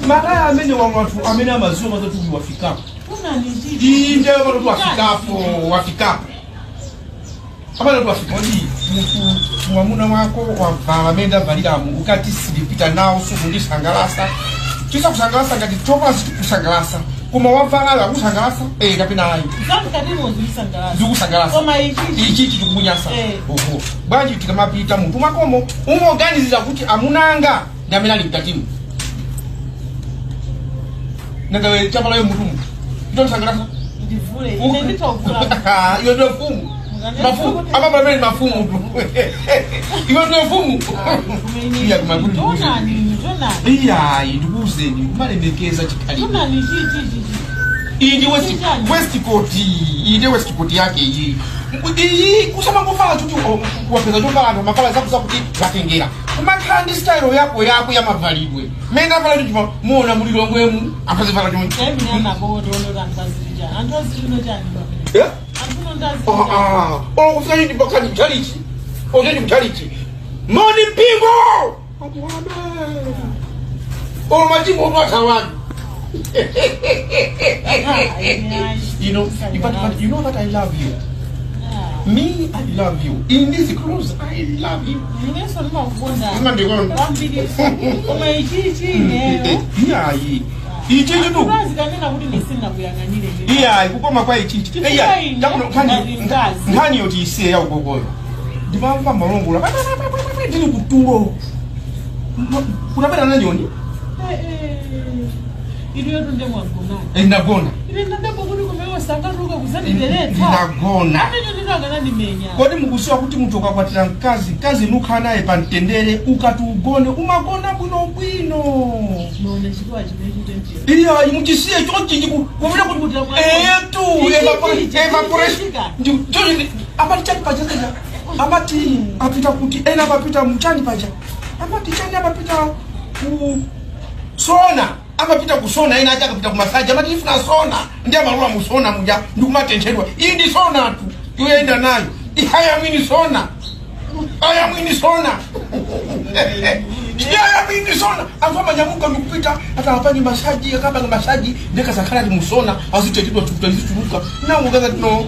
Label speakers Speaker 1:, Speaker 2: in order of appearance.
Speaker 1: Mara amene watu amene amaziwa mazatu wafikapo. Inde watu wafikapo. Abana watu wafikapo mtu mwamuna wako wa amenda valida mu ukati silipita nao sukundi sangalasa. Kisa kusangalasa ngati topa kusangalasa. Kuma wavala kusangalasa kapina hayi.
Speaker 2: Zamu kadimo zisangalasa.
Speaker 1: Zukusangalasa.
Speaker 2: Koma
Speaker 1: ichi kikubunyasa. Oho. Banji tikamapita muntu makomo umuorganiza kuti amunanga ndamena likatimu. Nagawe chapala yo mutumu. Ndo sangalasa.
Speaker 2: Ndivule. Ine nditokula.
Speaker 1: Iyo ndio fumu. Mafumu ama mimi mafumu. Iyo ndio fumu. Iya kumaguni.
Speaker 2: Jona.
Speaker 1: Iya ndikuzeni kumalemekeza chikali.
Speaker 2: Jona ni
Speaker 1: Indi West Coast. Indi West Coast yake iyi. Iyi kusema ngofala tuti wapeza tovala mafala zakuza kuti batengera. Kumakhandi style yako ya mavalidwe. Mena vala tuti muona mulilo ngwemu apaze vala tuti.
Speaker 2: Nyana bodo ndo ngazija. Andozi ino jani.
Speaker 1: Yeah?
Speaker 2: Antuno ndazi.
Speaker 1: Ufika ndi bakani chalichi. Ojeni mchalichi. Moni mpingo. Majimbo mwatawani. You know what I love you. Me, I love you. In this cruise, I love you. Kukoma kwa ichichi. Ngani yoti ise ya ugogoyo. Ndimamva malongola. Ndili kutulo. Kunapenda nani yoni?
Speaker 2: Iliyo tunde mwagona.
Speaker 1: Ndagona.
Speaker 2: Ile ndabo kuri kumewa sangaruka kuzani deleta.
Speaker 1: Ndagona.
Speaker 2: Ate ndio ngana nimenya.
Speaker 1: Kodi mukusiwa kuti mtu akakwatira mkazi nuka naye pantendere ukatugone umagona bwino.
Speaker 2: None chikwa chimechi
Speaker 1: iya imuchisiye chochi kuvira kuti tu evaporation ndio abati chani paja abati apita kuti ena apita mchani paja abati chani apita ku sona apita kusona ena acha apita kumasaji abati ifuna sona ndia marua musona muja ndikumatentherwa iyi ndi sona tu yoenda nayo ihaya mini sona aya mwini sona ya mini sona afama nyamuka ndikupita atawapani masaji akaba masaji ndeka sakala musona azite tidwa tutalizituruka na mugaza no